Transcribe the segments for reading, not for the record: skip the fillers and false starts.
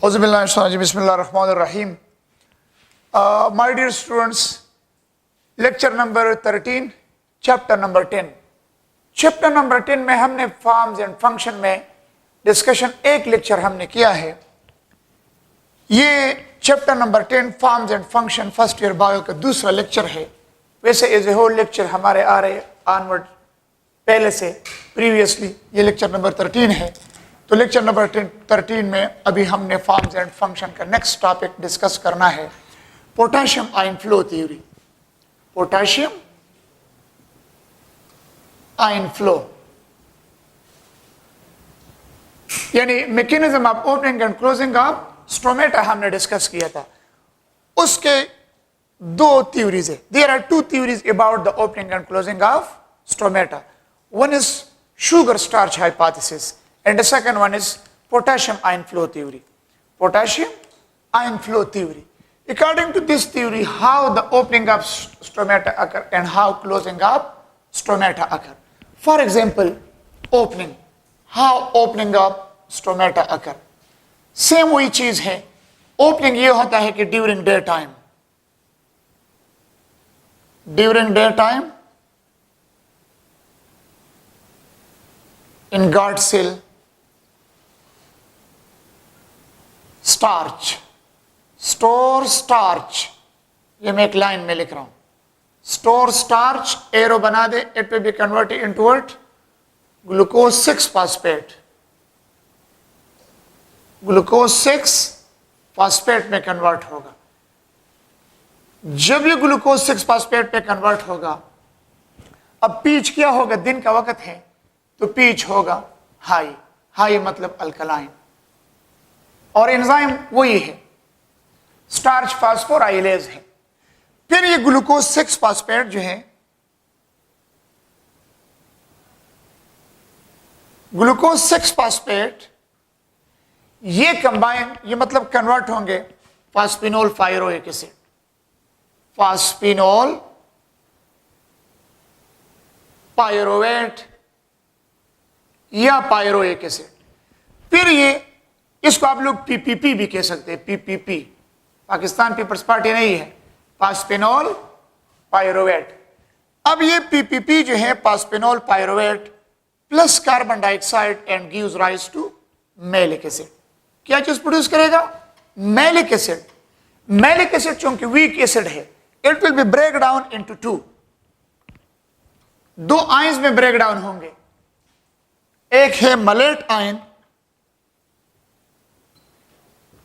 Bismillahirrahmanirrahim. My dear students, lecture number 13, chapter number 10. Chapter number 10 में हमने forms and function में discussion एक lecture हमने किया है. ये chapter number 10 forms and function first year bio का दूसरा lecture है. वैसे as a whole lecture हमारे आ रहे onward पहले से previously ये lecture number 13 है. तो लेक्चर नंबर 13 में अभी हमने फॉर्म्स एंड फंक्शन का नेक्स्ट टॉपिक डिस्कस करना है, potassium ion flow theory. Potassium ion flow यानी mechanism of opening and closing of stomata हमने डिस्कस किया था. उसके दो थ्योरीज है. There are two theories about the opening and closing of stomata. One is sugar starch hypothesis and the second one is potassium ion flow theory. Potassium ion flow theory. According to this theory, how the opening of stromata occur and how closing of stromata occur. For example, opening. How opening of stromata occur. Same वही चीज है. Opening ये होता है कि during daytime. During daytime in guard cell starch, store starch, ये मैं एक लाइन में लिख रहा हूं. स्टोर स्टार्च एरो बना दे, it will be converted into what? Glucose 6 phosphate. Glucose 6 phosphate में कन्वर्ट होगा. जब ये ग्लूकोज 6 फॉस्फेट पे कन्वर्ट होगा, अब पीच क्या होगा? दिन का वक्त है तो पीच होगा हाई. हाई मतलब अल्कलाइन. और एंजाइम वही है, स्टार्च फास्फोराइलेज है. फिर ये ग्लूकोज 6 फॉस्फेट जो है, ग्लूकोज 6 फॉस्फेट ये कंबाइन, ये मतलब कन्वर्ट होंगे फास्फिनोल पायरोइक एसिड. फास्फिनोल पायरोवेट या पायरोइक एसिड. फिर ये, इसको आप लोग पीपीपी भी कह सकते हैं. पीपीपी पाकिस्तान पीपल्स पार्टी नहीं है, फास्फिनोल पायरोवेट. अब ये पीपीपी जो है phosphoenol pyruvate plus carbon dioxide and gives rise to malic acid. क्या चीज प्रोड्यूस करेगा? Malic acid. मैलिक एसिड चूंकि वीक एसिड है, it will be break down into two. दो आयंस में ब्रेक डाउन होंगे. एक है मलेट आयन,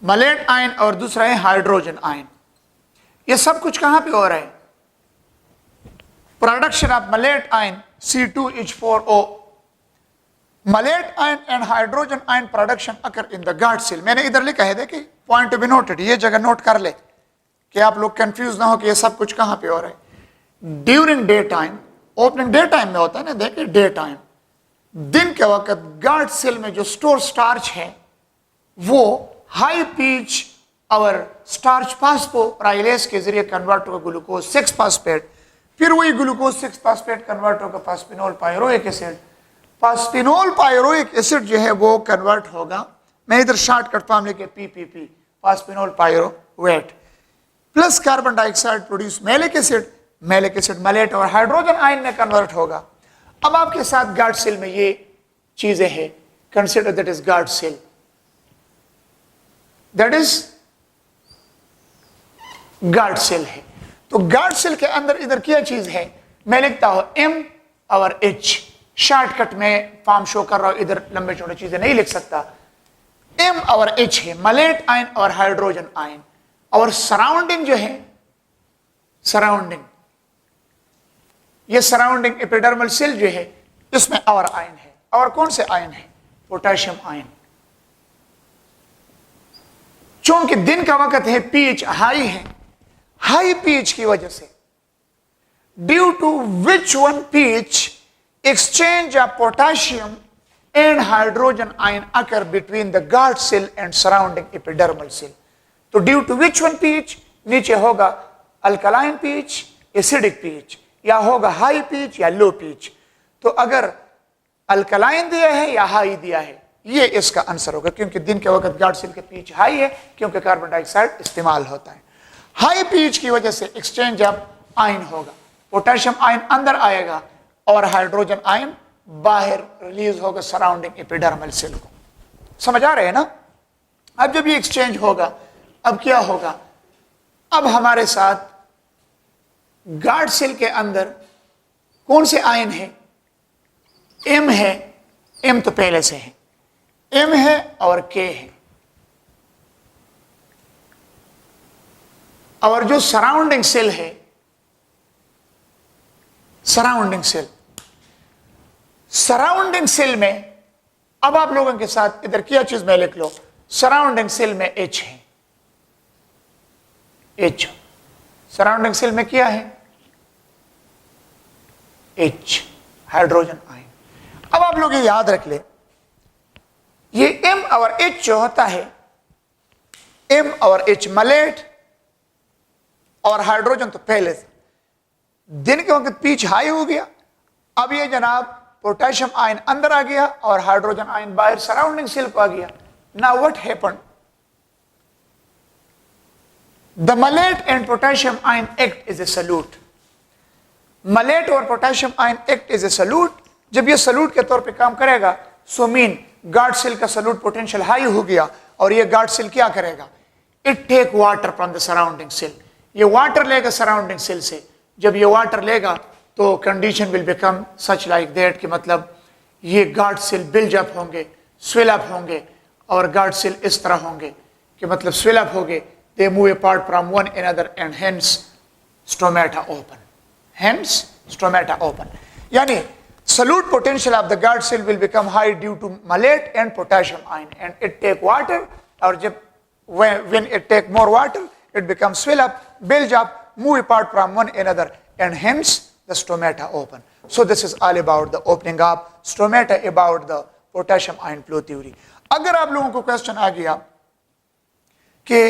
मलेट आयन, और दूसरा है हाइड्रोजन आयन. ये सब कुछ कहां पे हो रहा है? Production of malate ion C2H4O. Malate ion and hydrogen ion production occur in the guard cell. मैंने इधर लिखा है, देखिए, पॉइंट टू बी नोटेड. ये जगह नोट कर ले कि आप लोग कंफ्यूज ना हो कि ये सब कुछ कहां पे हो रहा है. During day time, opening day time में होता है ना, देखिए डे टाइम, दिन के वक्त गार्ड सेल में जो स्टोर स्टार्च है वो हाई पीच और स्टार्च फास्फोराइलेज के जरिए कन्वर्ट होगा ग्लूकोज 6 फॉस्फेट. फिर वही ग्लूकोज 6 फॉस्फेट कन्वर्ट होगा फास्फिनोल पायरोइक एसिड. फास्फिनोल पायरोइक एसिड जो है वो कन्वर्ट होगा, मैं इधर शॉर्टकट फॉर्म लिखे PPP, phosphoenol pyruvate, plus carbon dioxide produce malic acid. Malic acid malate और हाइड्रोजन आयन में कन्वर्ट होगा. अब आपके साथ गार्ड सेल में ये चीजें हैं. Consider that is guard cell. That is guard cell है. तो गार्ड सेल के अंदर इधर क्या चीज है? मैं लिखता हूं M और H. शॉर्टकट में फॉर्म शो कर रहा हूं, इधर लंबे चौड़े चीजें नहीं लिख सकता. M और H है, मलेट आयन और हाइड्रोजन आयन. और सराउंडिंग जो है, सराउंडिंग, ये सराउंडिंग एपिडर्मल सेल जो है, इसमें और आयन है. और कौन से आयन है? Potassium ion. चूंकि दिन का वक्त है, पीएच हाई है. हाई पीएच की वजह से, due to which one pH exchange of potassium and hydrogen ion occur between the guard cell and surrounding epidermal cell. तो due to which one pH, नीचे होगा अल्कलाइन पीएच, एसिडिक पीएच, या होगा high pH या लो pH. तो अगर alkaline दिया है या हाई दिया है, ये इसका आंसर होगा, क्योंकि दिन के वक्त गार्ड सेल के पीच हाई है क्योंकि कार्बन डाइऑक्साइड इस्तेमाल होता है। हाई पीच की वजह से एक्सचेंज ऑफ आयन होगा, पोटेशियम आयन अंदर आएगा और हाइड्रोजन आयन बाहर रिलीज होगा सराउंडिंग एपिडर्मल सेल को। समझ आ रहे हैं ना? अब जब ये एक्सचेंज होगा, अब क्या होगा, अब हमारे साथ गार्ड सेल के अंदर कौन से आयन है? एम है, एम तो पहले से है, एम है और के है। और जो सराउंडिंग सेल है, सराउंडिंग सेल में अब आप लोगों के साथ इधर क्या चीज में लिख लो, सराउंडिंग सेल में H है, H सराउंडिंग सेल में क्या है? H hydrogen ion. अब आप लोग ये याद रख ले, ये M और H जो होता है, M और H मलेट और हाइड्रोजन तो पहले से, दिन के वक्त पीच हाई हो गया, अब ये जनाब पोटेशियम आयन अंदर आ गया और हाइड्रोजन आयन बाहर सराउंडिंग सेल को आ गया। Now what happened? The malate and potassium ion act is a solute. Malate और potassium ion act is a solute. जब ये सल्यूट के तौर पे काम करेगा, सो मीन गार्ड सेल का सल्यूट पोटेंशियल हाई हो गया और ये गार्ड सेल क्या करेगा? It take water from the surrounding cell. ये वाटर लेगा सराउंडिंग सेल से। जब ये वाटर लेगा तो condition will become such like that कि मतलब ये गार्ड सेल बिल्ड अप होंगे, स्वेल अप होंगे और गार्ड सेल इस तरह होंगे कि मतलब स्वेल अप होंगे, they move apart from one another and hence stomata open, hence stomata open. यानी solute potential of the guard cell will become high due to malate and potassium ion, and it take water, और जब when it take more water it becomes swell up, bulge up, move apart from one another and hence the stomata open. So this is all about the opening of stomata, about the potassium ion flow theory. अगर आप लोगों को question आ गया कि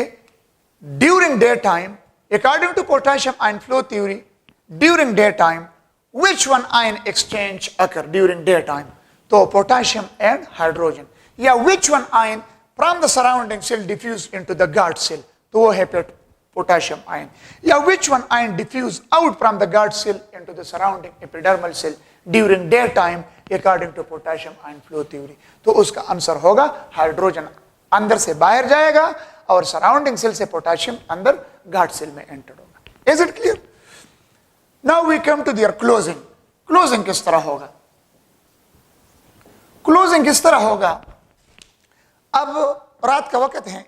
during daytime according to potassium ion flow theory, during daytime which one ion exchange occur during daytime? तो potassium and hydrogen, या which one ion from the surrounding cell diffuse into the guard cell? तो वो है potassium ion. या which one ion diffuse out from the guard cell into the surrounding epidermal cell during daytime according to potassium ion flow theory? तो उसका answer होगा hydrogen अंदर से बाहर जाएगा और सराउंडिंग सेल से पोटेशियम अंदर गार्ड सेल में एंटर होगा। Is it clear? Now we come to their closing. Closing किस तरह होगा? Closing किस तरह होगा? अब रात का वक्त है,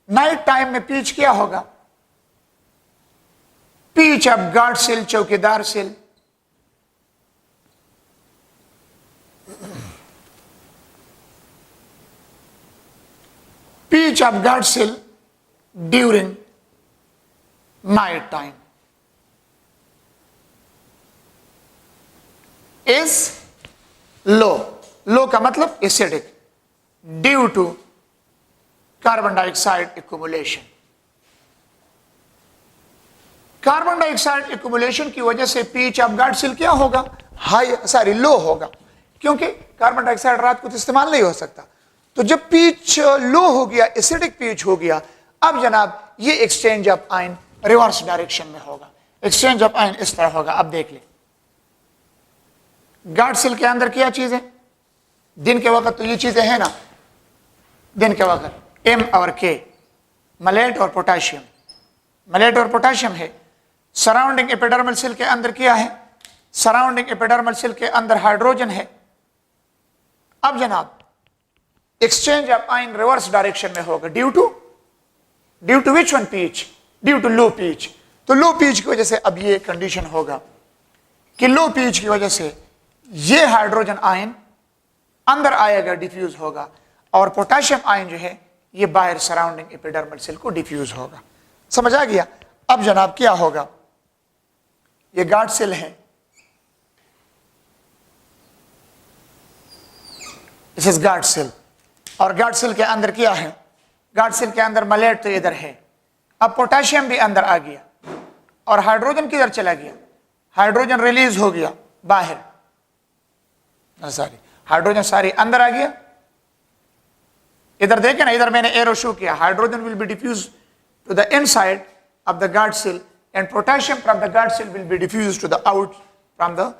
नाइट टाइम में पीच क्या होगा? पीच अब गार्ड सेल, चौकीदार cell, pH of guard cell during night time is low. Low का मतलब acidic due to carbon dioxide accumulation. Carbon dioxide accumulation की वजह से पीच ऑफ गार्ड सेल क्या होगा? हाई, सॉरी लो होगा, क्योंकि कार्बन डाइऑक्साइड रात को तो इस्तेमाल नहीं हो सकता। तो जब पीच लो हो गया, एसिडिक पीच हो गया, अब जनाब ये exchange of ion reverse direction में होगा। एक्सचेंज ऑफ आयन इस तरह होगा। अब देख ले, गार्ड सेल के अंदर क्या चीज है? दिन के वक्त तो ये चीजें हैं ना, दिन के वक्त एम और के, मलेट और पोटेशियम, मलेट और पोटेशियम है। सराउंडिंग एपिडर्मल सेल के अंदर क्या है? सराउंडिंग एपिडर्मल सेल के अंदर हाइड्रोजन है। अब जनाब exchange of ion reverse direction में होगा due to which one pH? Due to low pH. तो लो पीच की वजह से अब ये कंडीशन होगा कि लो पीच की वजह से ये हाइड्रोजन आयन अंदर आएगा, डिफ्यूज होगा, और पोटेशियम आयन जो है ये बाहर सराउंडिंग एपिडर्मल सेल को डिफ्यूज होगा। समझ आ गया? अब जनाब क्या होगा? ये गार्ड सेल है, दिस इज गार्ड सेल, और गार्ड सेल के अंदर क्या है? गार्ड सेल के अंदर मलेट तो इधर है, अब पोटेशियम भी अंदर आ गया और हाइड्रोजन किधर चला गया? हाइड्रोजन रिलीज हो गया बाहर, सॉरी हाइड्रोजन सारी अंदर आ गया इधर देखें ना, इधर मैंने एरो शो किया, hydrogen will be diffuse to the inside of the guard cell and potassium from the guard cell will be diffuse to the out from the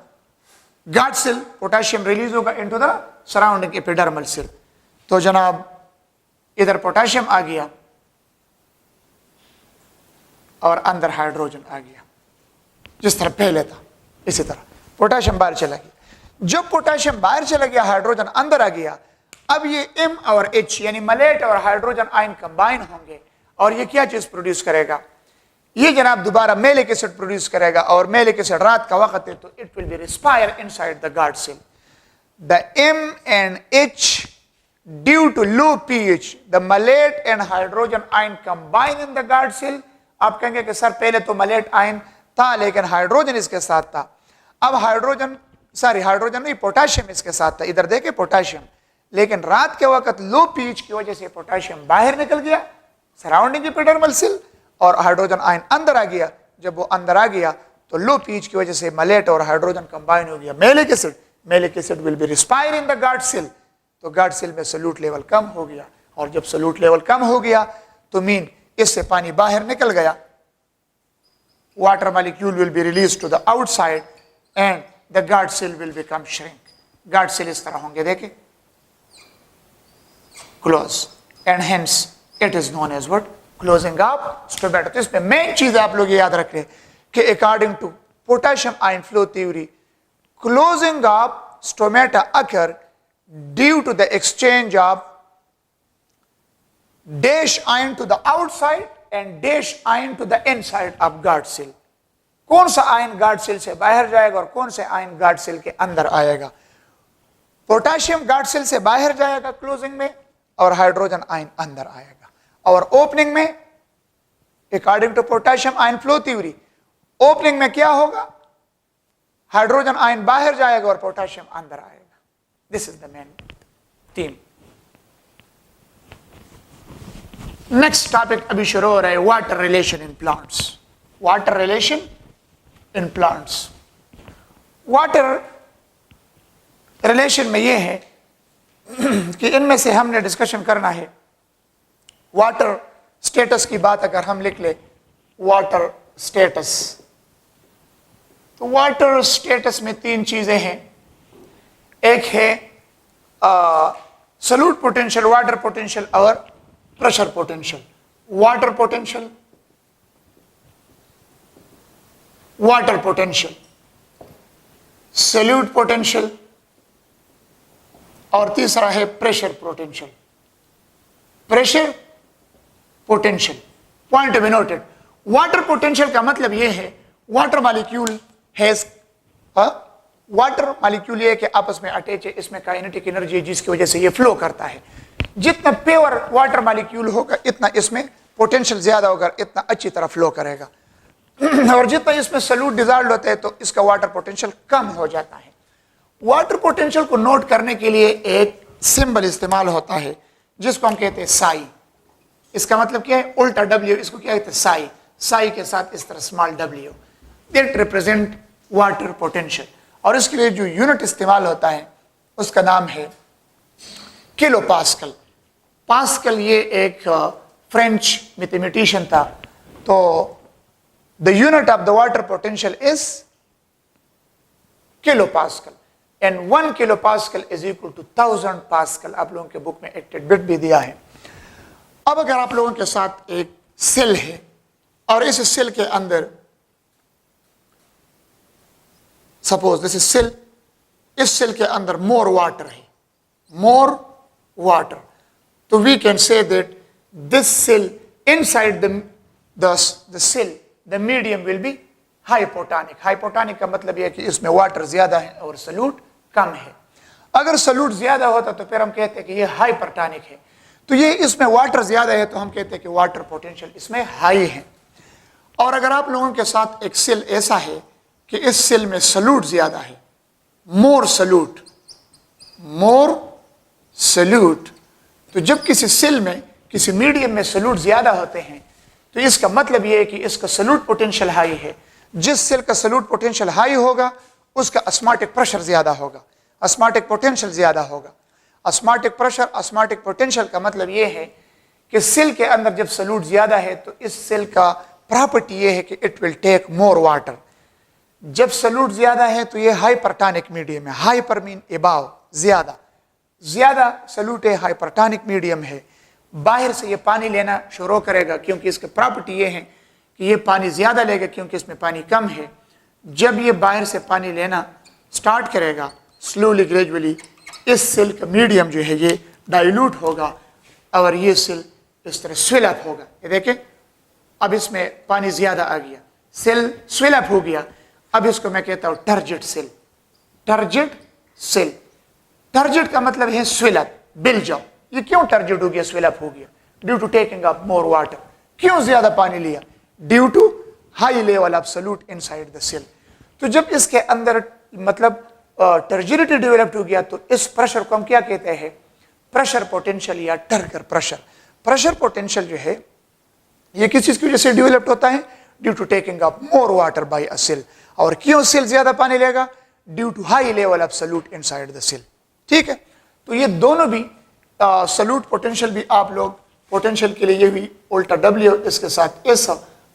guard cell, potassium release होगा into the surrounding epidermal cell. तो जनाब इधर potassium आ गया और अंदर hydrogen आ गया, जिस तरह पहले था इसी तरह पोटेशियम बाहर चला गया। जब पोटेशियम बाहर चला गया, हाइड्रोजन अंदर आ गया, अब ये M और H यानी मलेट और हाइड्रोजन आयन कंबाइन होंगे और ये क्या चीज प्रोड्यूस करेगा, ये जनाब दोबारा मेलिक एसिड प्रोड्यूस करेगा। और मेलिक एसिड रात का वक्त है तो it will be respire inside the guard cell. The M and H due to low pH, the malate and hydrogen ion combine in the guard cell। आप कहेंगे कि सर पहले तो मलेट आयन था लेकिन हाइड्रोजन इसके साथ था, अब हाइड्रोजन नहीं पोटेशियम इसके साथ था, इधर देखे पोटेशियम, लेकिन रात के वक्त लो पीएच की वजह से पोटेशियम बाहर निकल गया सराउंडिंग एपिडर्मल सेल और हाइड्रोजन आयन अंदर आ गया। जब वो अंदर आ गया तो लो पीएच की वजह से मलेट और हाइड्रोजन कंबाइन हो गया malic acid will be respire in the guard cell. तो गार्ड सेल में सल्यूट लेवल कम हो गया और जब सल्यूट लेवल कम हो गया तो मीन इससे पानी बाहर निकल गया, water molecule will be release to the outside and the guard cell will become shrink. Guard cell इस तरह होंगे, देखें close and hence it is known as what closing of stomata. तो इसमें मेन चीज आप लोग याद रखें कि according to potassium ion flow theory closing of stomata occur due to the exchange of dash ion to the outside and dash ion to the inside of guard cell. कौन सा आयन गार्ड सेल से बाहर जाएगा और कौन से ion guard cell के अंदर आएगा। पोटेशियम गार्ड सेल से बाहर जाएगा क्लोजिंग में और हाइड्रोजन आयन अंदर आएगा। और ओपनिंग में according to potassium ion flow theory opening में क्या होगा, हाइड्रोजन आयन बाहर जाएगा और पोटेशियम अंदर आएगा। This is the main theme. Next topic अभी शुरू हो रहा है, water relation in plants. Water relation in plants, water relation में यह है कि इनमें से हमने डिस्कशन करना है वाटर स्टेटस की बात। अगर हम लिख ले वाटर स्टेटस, तो वाटर स्टेटस में तीन चीजें हैं। एक है सॉल्यूट पोटेंशियल, वाटर पोटेंशियल और pressure potential. Water potential, water potential, solute potential और तीसरा है pressure potential. Pressure potential, point be noted. Water potential का मतलब यह है water molecule has water molecule ये कि आपस में अटैच है, इसमें काइनेटिक एनर्जी है जिसकी वजह से ये फ्लो करता है। जितना प्योर वाटर मॉलिक्यूल होगा इतना इसमें पोटेंशियल ज्यादा होगा, इतना अच्छी तरह फ्लो करेगा। और जितना इसमें सॉल्यूट डिसॉल्व होता है तो इसका वाटर पोटेंशियल कम हो जाता है। वाटर पोटेंशियल को नोट करने के लिए एक सिंबल इस्तेमाल होता है जिसको हम कहते हैं साई। इसका मतलब क्या है, उल्टा डब्ल्यू, इसको क्या कहते हैं साई। साई के साथ इस तरह small W, it represent water potential. और इसके लिए जो यूनिट इस्तेमाल होता है उसका नाम है किलो पास्कल। पास्कल ये एक फ्रेंच मैथमेटिशियन था। तो the unit of the water potential is kilo pascal and 1 kilo pascal is equal to 1000 pascal. आप लोगों के बुक में एक टिडबिट भी दिया है। अब अगर आप लोगों के साथ एक सेल है और इस सेल के अंदर सपोज दिस इज सेल, इस सेल के अंदर मोर वाटर है, मोर वाटर, तो we can say that this cell inside the cell the medium will be hypotonic. Hypotonic का मतलब यह है कि इसमें वाटर ज्यादा है और सॉल्यूट कम है। अगर सॉल्यूट ज्यादा होता तो फिर हम कहते हैं कि ये हाइपरटोनिक है। तो ये इसमें वाटर ज्यादा है तो हम कहते हैं कि वाटर पोटेंशियल इसमें हाई है। और अगर आप लोगों के साथ एक सेल ऐसा है कि इस सेल में सॉल्यूट ज्यादा है, मोर सॉल्यूट, तो जब किसी सेल में किसी मीडियम में सॉल्यूट ज्यादा होते हैं तो इसका मतलब यह है कि इसका सॉल्यूट पोटेंशियल हाई है। जिस सेल का सॉल्यूट पोटेंशियल हाई होगा उसका ऑस्मोटिक प्रेशर ज्यादा होगा, ऑस्मोटिक पोटेंशियल ज्यादा होगा। ऑस्मोटिक प्रेशर, ऑस्मोटिक पोटेंशियल का मतलब ये है कि सेल के अंदर जब सॉल्यूट ज्यादा है तो इस सेल का प्रॉपर्टी ये है कि it will take more water. जब सॉल्यूट ज्यादा है तो ये हाइपरटोनिक मीडियम है। हाइपर मीन अबव, ज्यादा, ज्यादा सॉल्यूट है, हाइपरटोनिक मीडियम है। बाहर से ये पानी लेना शुरू करेगा क्योंकि इसकी प्रॉपर्टी ये है कि ये पानी ज्यादा लेगा क्योंकि इसमें पानी कम है। जब ये बाहर से पानी लेना स्टार्ट करेगा स्लोली ग्रेजुअली इस सेल का मीडियम जो है ये डाइल्यूट होगा और ये सेल इस तरह स्विल अप होगा। ये देखें, अब इसमें पानी ज्यादा आ गया, सेल स्विल अप हो गया। अब इसको मैं कहता हूं turgid cell. Turgid cell, turgid का मतलब है स्विल अप, बिल जाओ। ये क्यों टर्जिड हो गया, स्विल अप हो गया? Due to taking up more water. क्यों ज्यादा पानी लिया? Due to high level of solute inside the cell. तो जब इसके अंदर मतलब टर्जिडिटी डेवलप्ड हो गया तो इस प्रेशर को हम क्या कहते हैं? प्रेशर पोटेंशियल या टर्गर प्रेशर। प्रेशर पोटेंशियल जो है ये किस चीज की वजह से डेवलप्ड होता है? Due to taking up more water by a cell. और क्यों सेल ज्यादा पानी लेगा? Due to high level of solute inside the cell. ठीक है, तो ये दोनों भी सॉल्यूट पोटेंशियल भी आप लोग पोटेंशियल के लिए ये भी उल्टा W इसके साथ S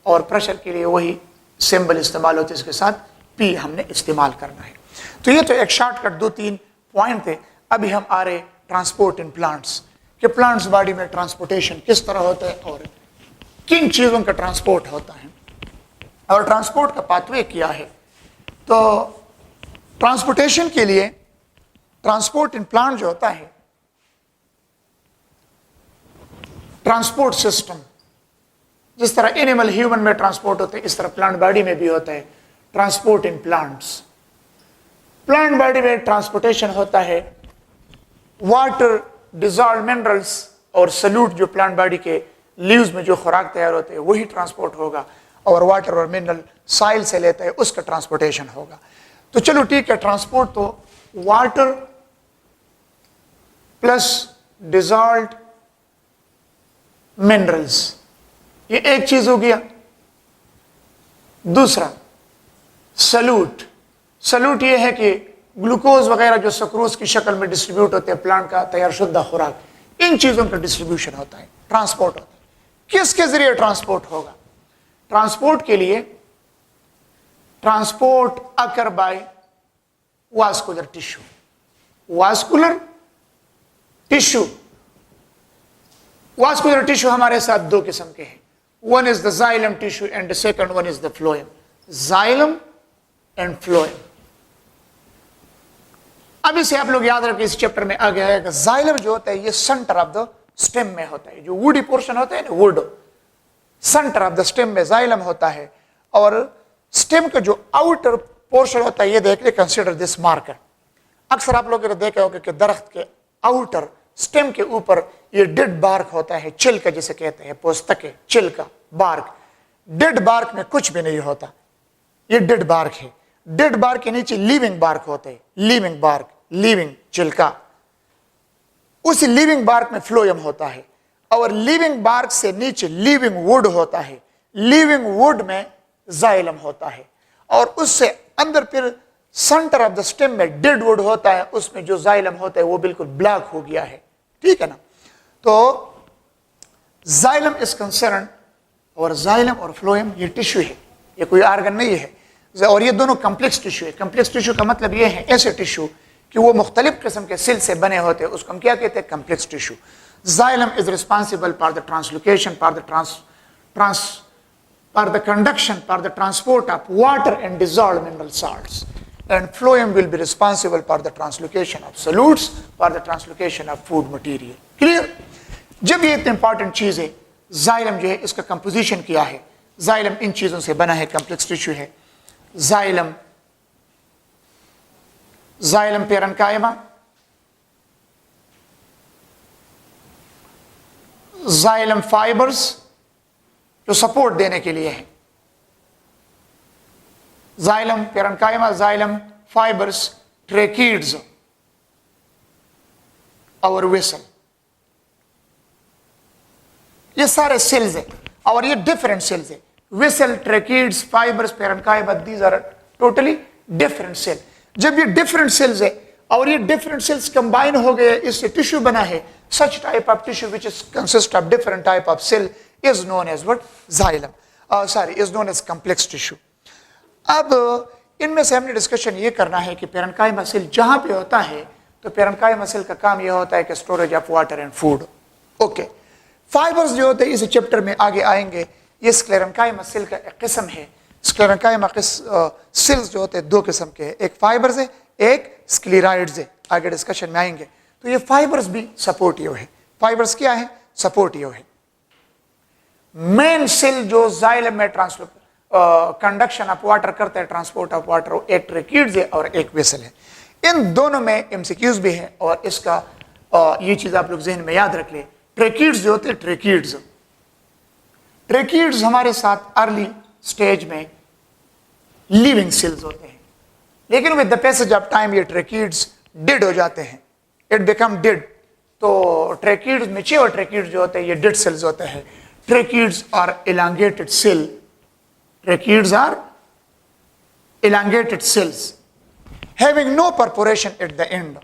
और प्रेशर के लिए वही सिंबल इस्तेमाल होते इसके साथ P हमने इस्तेमाल करना है। तो ये तो एक शॉर्टकट 2-3 पॉइंट थे। अभी हम आ रहे ट्रांसपोर्ट इन प्लांट्स कि प्लांट्स बॉडी में ट्रांसपोर्टेशन किस तरह होता है और किन चीज़ों का ट्रांसपोर्ट होता है और ट्रांसपोर्ट का पाथवे क्या है। तो ट्रांसपोर्टेशन के लिए ट्रांसपोर्ट इन प्लांट जो होता है, ट्रांसपोर्ट सिस्टम, जिस तरह एनिमल ह्यूमन में ट्रांसपोर्ट होते हैं इस तरह प्लांट बॉडी में भी होता है transport in plants. Plant body में ट्रांसपोर्टेशन होता है वाटर, डिजॉल्व मिनरल्स और सॉल्यूट जो प्लांट बॉडी के लीव्स में जो खुराक तैयार होते हैं वही ट्रांसपोर्ट होगा और वाटर और मिनरल सॉइल से लेता है उसका ट्रांसपोर्टेशन होगा। तो चलो ठीक है, ट्रांसपोर्ट तो वाटर प्लस डिजॉल्व्ड मिनरल्स ये एक चीज हो गया। दूसरा सॉल्यूट। सॉल्यूट ये है कि ग्लूकोज वगैरह जो सक्रोज की शक्ल में डिस्ट्रीब्यूट होते हैं प्लांट का तैयार शुद्ध खुराक, इन चीजों का डिस्ट्रीब्यूशन होता है, ट्रांसपोर्ट होता है। किसके जरिए ट्रांसपोर्ट होगा? ट्रांसपोर्ट के लिए transport occur by vascular tissue. Vascular tissue, vascular tissue हमारे साथ दो किस्म के हैं। One is the xylem tissue and the second one is the phloem. Xylem and phloem. अब इसे आप लोग याद रखें, इस चैप्टर में आ गया है कि जाइलम जो होता है ये सेंटर ऑफ द स्टेम में होता है। जो वुडी पोर्शन होता है ना, would, centre of the stem में जाइलम होता है। और स्टेम का जो आउटर पोर्शन होता है ये देख ले, कंसिडर दिस मार्कर। अक्सर आप लोगों ने देखा होगा कि दरख्त के आउटर स्टेम के ऊपर ये डेड बार्क होता है, छिलका जिसे कहते हैं, पुस्तकें, छिलका, बार्क। डेड बार्क में कुछ भी नहीं होता, ये डेड बार्क है। डेड बार्क के नीचे लिविंग बार्क होते हैं, लिविंग बार्क, लिविंग छिलका। उस लिविंग बार्क में फ्लोएम होता है और लिविंग बार्क से नीचे लिविंग वुड होता है। लिविंग वुड में जाइलम होता है और उससे अंदर फिर सेंटर ऑफ द स्टेम में डेड वुड होता है, उसमें जो जाइलम होता है वो बिल्कुल ब्लैक हो गया है। ठीक है ना? तो जाइलम इज कंसर्न, और जाइलम और फ्लोएम ये टिश्यू है, ये कोई आर्गन नहीं है। और ये दोनों कम्प्लेक्स टिश्यू है। कम्प्लेक्स टिश्यू का मतलब ये है ऐसे टिश्यू कि वो मुख्तलिफ किस्म के सेल से बने होते हैं, उसको हम क्या कहते हैं? Complex tissue. Xylem is responsible for the translocation, for the conduction, for the transport of water and dissolved mineral salts, and phloem will be responsible for the translocation of solutes, for the translocation of food material. Clear? जब ये इतनी important चीज है, xylem जो है इसका composition क्या है? जाइलम इन चीजों से बना है, कम्प्लेक्स टिश्यू है। Xylem, xylem parenchyma, xylem fibres जो सपोर्ट देने के लिए है, xylem parenchyma, xylem fibres, tracheids और वेसल, ये सारे सेल्स है और ये डिफरेंट सेल्स है। Vessel, tracheids, fibres, parenchyma, these are totally different cell. जब ये डिफरेंट सेल्स है और ये डिफरेंट सेल्स कंबाइन हो गए, इससे टिश्यू बना है. Such type of tissue which is consist of different type of cell is known as what? Xylem. Is known as complex tissue. अब इनमें से हमने डिस्कशन ये करना है कि पेरेन्काइमा सेल जहां पे होता है तो पेरेन्काइमा सेल का काम यह होता है कि storage of water and food. Okay, fibres जो होते हैं इस चैप्टर में आगे आएंगे. ये स्क्लेरेन्काइमा सेल का एक किस्म है. स्क्लेरेन्काइमा सेल्स जो होते हैं दो किस्म के हैं, एक फाइबर्स है, एक स्क्लेराइड्स है. आगे डिस्कशन में आएंगे. तो ये फाइबर्स भी सपोर्टिव है. फाइबर्स क्या है? सपोर्टिव है. मेन सेल जो जाइलम में कंडक्शन ऑफ वाटर करते हैं, ट्रांसपोर्ट ऑफ वाटर, वो एक ट्रेकीड्स है और एक वेसल है. इन दोनों में एमसीक्यूज भी है और इसका ये चीज आप लोग जहन में याद रख ले. ट्रेकीड्स जो होते हैं, ट्रेकीड्स हमारे साथ अर्ली स्टेज में लिविंग सेल्स होते हैं, लेकिन with the passage of time ये ट्रेकीड्स डेड हो जाते हैं. It become dead. तो ट्रेकीड्स, मैच्योर ट्रेकीड्स जो होते हैं ये डेड सेल्स होते हैं. Tracheids are elongated cell. Tracheids are elongated cells having no perforation at the end.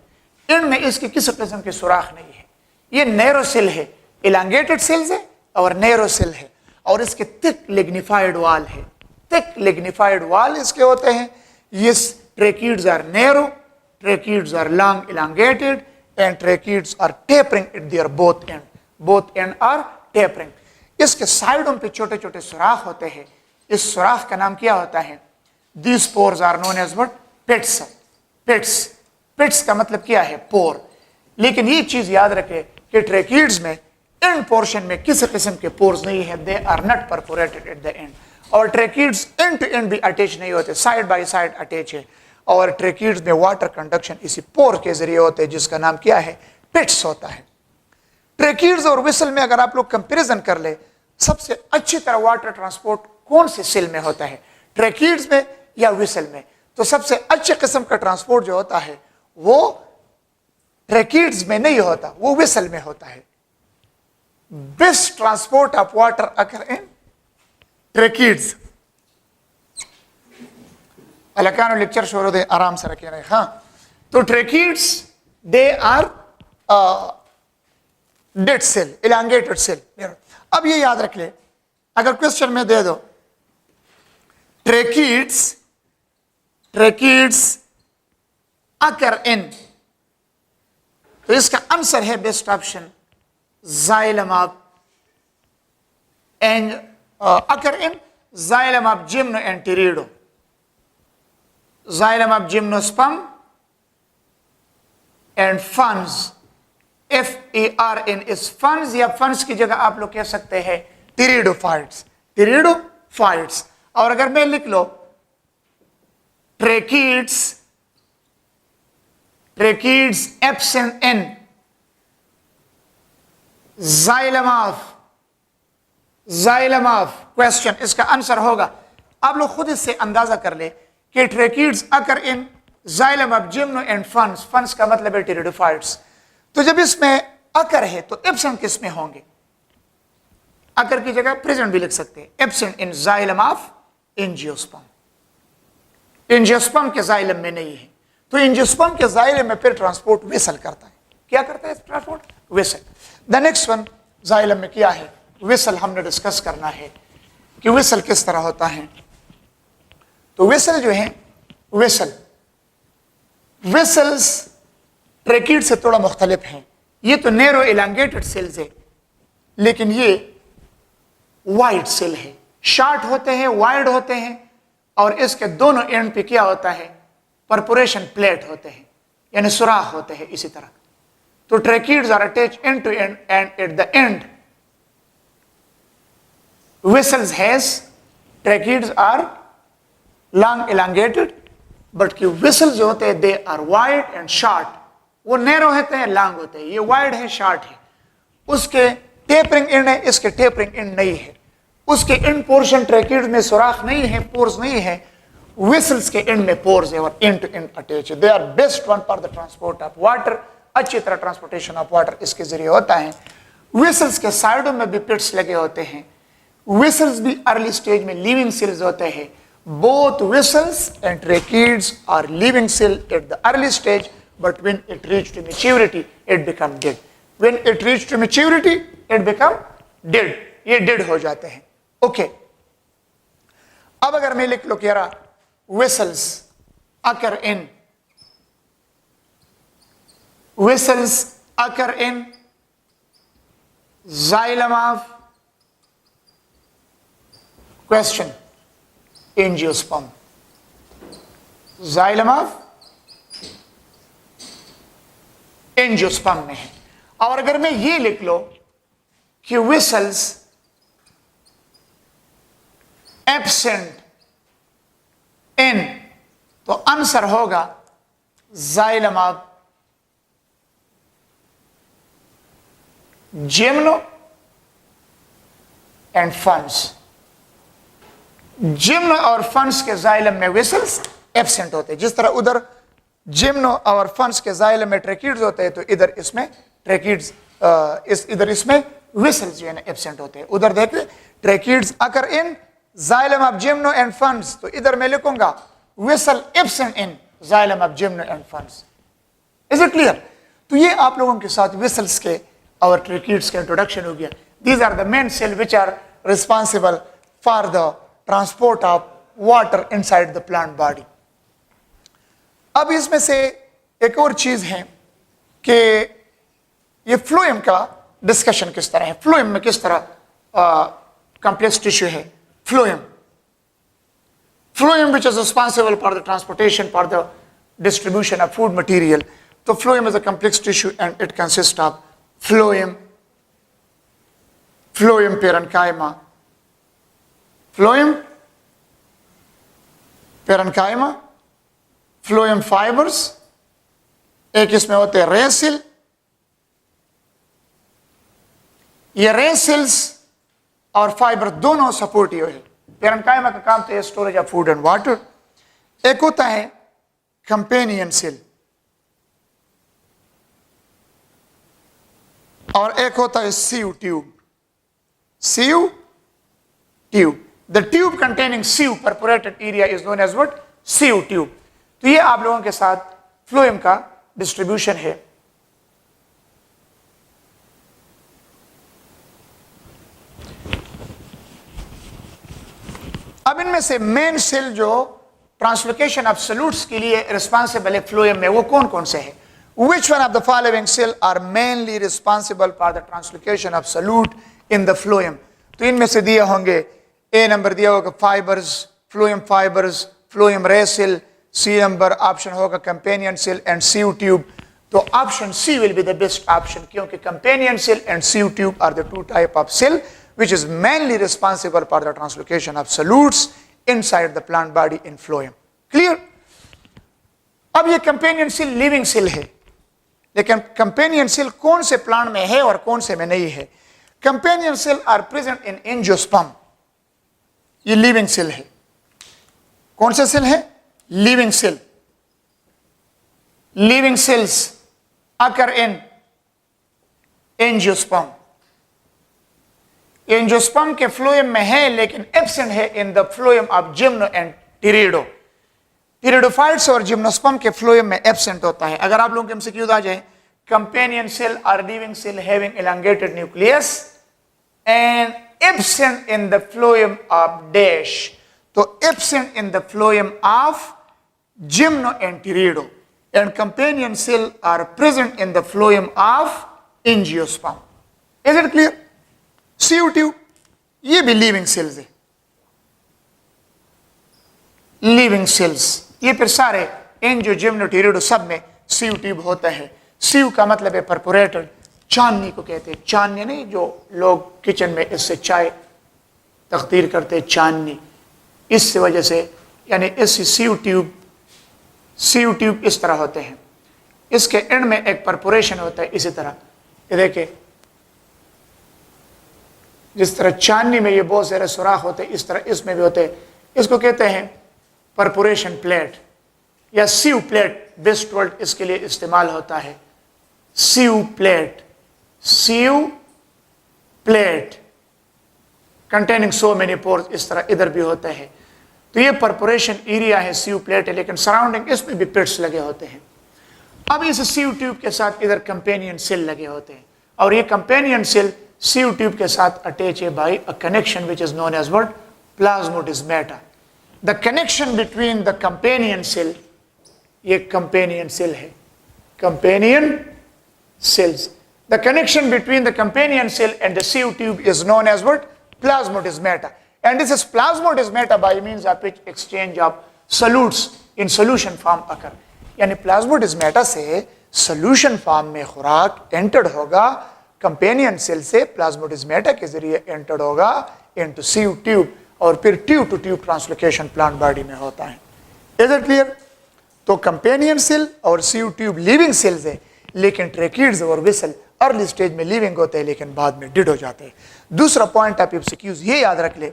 And में इसकी किसी किस्म की सुराख नहीं है. ये नैरो सेल है, elongated cells है और नैरो सेल है और इसके थिक लिग्निफाइड वॉल है. थिक लिग्निफाइड वॉल इसके होते हैं. ये tracheids are narrow, tracheids are long elongated and tracheids are tapering at their both end. both end are tapering. इसके साइडों पे छोटे छोटे सुराख होते हैं. इस सुराख का नाम क्या होता है? These pores are known as what? Pits. Pits. Pits का मतलब क्या है? पोर. लेकिन ये चीज याद रखे कि ट्रेकीड्स में एंड पोर्शन में किसी किस्म के पोर्स नहीं है. They are not perforated at the end. और ट्रेकीड्स एंड टू एंड भी अटैच नहीं होते, साइड बाय साइड अटैच है. और ट्रेकीड्स में वाटर कंडक्शन इसी पोर के जरिए होते हैं जिसका नाम क्या है? पिट्स होता है. ट्रेकीड्स और विसल में अगर आप लोग कंपेरिजन कर ले, सबसे अच्छी तरह वाटर ट्रांसपोर्ट कौन से सेल में होता है? ट्रेकीड्स में या विसल में? तो सबसे अच्छे किस्म का ट्रांसपोर्ट जो होता है वो ट्रेकीड्स में नहीं होता, वो विसल में होता है. Best transport of water occur in tracheids. अलकानो लेक्चर शुरू दे, आराम से रखे रहे. हाँ, तो tracheids they are dead cell, elongated cell. अब ये याद रख ले, अगर क्वेश्चन में दे दो ट्रेकीड्स अकर इन, तो इसका आंसर है best option xylem of and occur in xylem of gymno and pterido. Xylem of gymnosperm and ferns. FERN इस फंस या फंस की जगह आप लोग कह सकते हैं टिरिडोफाइट्स. टिरिडोफाइट्स. और अगर मैं लिख लो tracheids absent in xylem of question, इसका आंसर होगा, आप लोग खुद इससे अंदाजा कर ले कि tracheids occur in xylem of gymno and ferns. Ferns का मतलब है टिरिडोफाइट्स. तो जब इसमें अकर है तो एब्सेंट किस में होंगे? अकर की जगह प्रेजेंट भी लिख सकते हैं. Absent in xylem of angiosperm. Angiosperm के जाइलम में नहीं है, तो एंजियोस्पर्म के जाइलम में फिर ट्रांसपोर्ट वेसल करता है. क्या करता है transport? Vessel. The next one xylem में क्या है? वेसल. हमने डिस्कस करना है कि वेसल किस तरह होता है. तो वेसल जो है, वेसल्स ट्रेकीड से थोड़ा मुख्तलिफ हैं. ये तो नैरो elongated सेल्स है, लेकिन ये वाइड सेल है. शॉर्ट होते हैं, वाइड होते हैं, और इसके दोनों एंड पे क्या होता है? परपोरेशन प्लेट होते हैं, यानी सुराख होते हैं. इसी तरह तो tracheids are attach end to end end at the end vessels has. Tracheids are long elongated, but कि वेसल्स जो होते हैं they are wide and short. वो नैरो होते हैं, लॉन्ग होते हैं. ये वाइड है, शॉर्ट है. उसके टेपरिंग एंड है, इसके टेपरिंग एंड नहीं है. उसके एंड पोर्शन ट्रेकीड में सुराख नहीं है, पोर्स नहीं है. वेसल्स के एंड में पोर्स है और एंड टू एंड अटैच है. They are best one for the transport of water. अच्छी तरह ट्रांसपोर्टेशन ऑफ वाटर इसके जरिए होता है. वेसल्स के साइडों में भी पिट्स लगे होते हैं. वेसल्स भी अर्ली स्टेज में लिविंग सेल्स होते हैं. Both vessels and tracheids are living cell at the early stage. but when it reached maturity, it become dead. When it reached maturity, it become dead. ये dead हो जाते हैं. Okay. अब अगर मैं लिख लो कि यारा vessels occur in xylem of question angiosperm. Xylem of angiosperm में है. और अगर मैं ये लिख लो कि वेसल्स एब्सेंट इन, तो आंसर होगा जाइलम ऑफ जिम्नो एंड फंस. जिम्नो और फंस के जाइलम में वेसल्स एब्सेंट होते हैं. जिस तरह उधर जिम्नो और फंस के जाइलम में ट्रैकिड्स होते हैं, तो इधर इसमें ट्रैकिड्स इधर इसमें वेसल्स जो है ना एब्सेंट होते हैं. उधर देखिए tracheids occur in xylem of gymno and ferns, तो इधर मैं लिखूंगा vessel absent in xylem of gymno and ferns. Is it clear? तो ये आप लोगों के साथ वेसल्स के और ट्रैकिड्स का इंट्रोडक्शन हो गया. These are the main cell which are responsible for the transport of water inside the plant body. अब इसमें से एक और चीज है कि ये फ्लोएम का डिस्कशन किस तरह है. फ्लोएम में किस तरह कॉम्प्लेक्स टिश्यू है. Phloem which is responsible for the transportation for the distribution of food material. तो phloem is a complex tissue and it consist of phloem parenchyma, phloem fibres, एक इसमें होते हैं रेसिल. ये रेसिल्स और फाइबर दोनों सपोर्टिव है. पेरेन्काइमा का काम तो है storage of food and water. एक होता है कंपेनियन सेल और एक होता है sieve tube. The tube containing sieve perforated area is known as what? Sieve tube. तो ये आप लोगों के साथ फ्लोएम का डिस्ट्रीब्यूशन है. अब इनमें से मेन सेल जो ट्रांसलोकेशन ऑफ सॉल्यूट्स के लिए रिस्पॉन्सिबल है फ्लोएम में, वो कौन कौन से हैं? Which one of the following cell are mainly responsible for the translocation of solute in the phloem? तो इनमें से दिए होंगे, ए नंबर दिया होगा फाइबर्स, फ्लोएम रेसिल. सी नंबर ऑप्शन होगा companion cell and sieve tube. तो option C will be the best option, क्योंकि companion cell and sieve tube are the two type of cell which is mainly responsible for the translocation of solutes inside the plant body in phloem. Clear? अब ये companion cell living cell है, लेकिन companion cell कौन से plant में है और कौन से में नहीं है? Companion cell are present in angiosperm. ये लिविंग सेल है. कौन से सेल है? Living cell. Living cells occur in angiosperm. Angiosperm के फ्लोएम में है, लेकिन एब्सेंट है in the phloem of gymno and pterido. Pteridophytes और जिम्नोस्पर्म के फ्लोएम में एब्सेंट होता है. अगर आप लोगों के एमसीक्यूज आ जाए, companion cell are living cell having elongated nucleus and absent in the phloem of dash. तो absent in the phloem of gymno and pterido, and companion cell are present in the phloem of angiosperm. Is it clear? Sieve tube ये भी living cells है. Living cells ये फिर सारे angio gymno टिरिडो सब में sieve tube होता है. सीव का मतलब है परपोरेटेड. चांदनी को कहते हैं. चांदनी नहीं जो लोग किचन में इससे चाय तख्तीर करते हैं, चांदनी. इस वजह से यानी इस सीव ट्यूब इस तरह होते हैं. इसके एंड में एक परपोरेशन होता है. इसी तरह ये देखिए, जिस तरह चांदनी में ये बहुत सारे सुराख होते हैं, इस तरह इसमें भी होते हैं. इसको कहते हैं परपोरेशन प्लेट या सीव प्लेट. बेस्ट वर्ड इसके लिए इस्तेमाल होता है sieve plate containing so many pores. इस तरह इधर भी होते हैं. तो ये परपोरेशन एरिया है, सीव प्लेट है, लेकिन सराउंडिंग इसमें भी पिट्स लगे होते हैं. अब इस सीव ट्यूब के साथ इधर कंपेनियन सेल लगे होते हैं और ये कंपेनियन सेल सीव ट्यूब के साथ अटैच है by a connection which is known as what, plasmodesmata. The connection between the companion cell, ये कंपेनियन सेल है, companion cells. The connection between the companion cell and the sieve tube is known as what? Plasmodesmata. And this is plasmodesmata by means of which exchange of solutes in solution form occur. यानी plasmodesmata से solution form में खुराक entered होगा, companion cell से plasmodesmata के जरिए entered होगा into sieve tube और फिर tube to tube translocation plant body में होता है। Is it clear? तो companion cell और sieve tube living cells है, लेकिन ट्रेकिड्स और विसल अर्ली स्टेज में लिविंग होते हैं लेकिन बाद में डिड हो जाते हैं। दूसरा पॉइंट आप एमसीक्यूज ये याद रख ले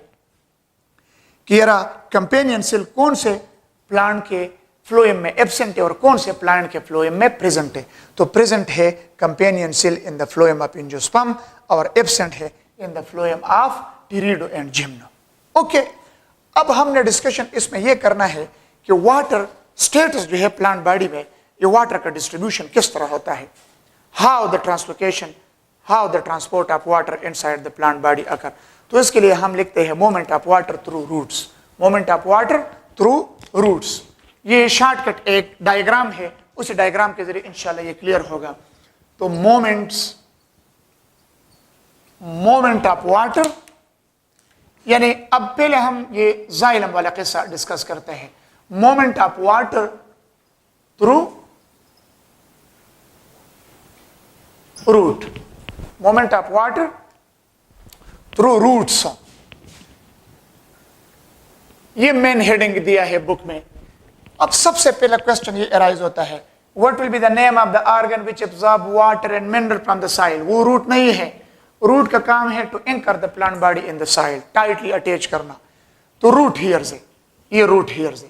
कि यारा कंपेनियन सेल कौन से प्लांट के फ्लोएम में एब्सेंट है और कौन से प्लांट के फ्लोएम में प्रेजेंट है। तो प्रेजेंट है companion cell in the phloem of angiosperm और एब्सेंट है in the phloem of pterido and gymno. Okay, अब हमने डिस्कशन इसमें यह करना है कि वाटर स्टेटस जो है प्लांट बॉडी में, ये वाटर का डिस्ट्रीब्यूशन किस तरह होता है, how the translocation, how the transport of water inside the plant body occur. तो इसके लिए हम लिखते हैं movement of water through roots, movement of water through roots. ये शॉर्टकट एक डायग्राम है, उस डायग्राम के जरिए इंशाल्लाह ये क्लियर होगा। तो मोमेंट ऑफ वाटर, यानी अब पहले हम ये जाइलम वाला किस्सा डिस्कस करते हैं। Movement of water through root, movement of water through roots, ये मेन हेडिंग दिया है बुक में। अब सबसे पहला क्वेश्चन ये अराइज होता है, what will be the name of the organ which absorb water and mineral from the soil. वो रूट नहीं है, रूट का काम है to anchor the plant body in the soil, tightly attach करना। तो रूट हियर्स है, ये रूट हियर्स है।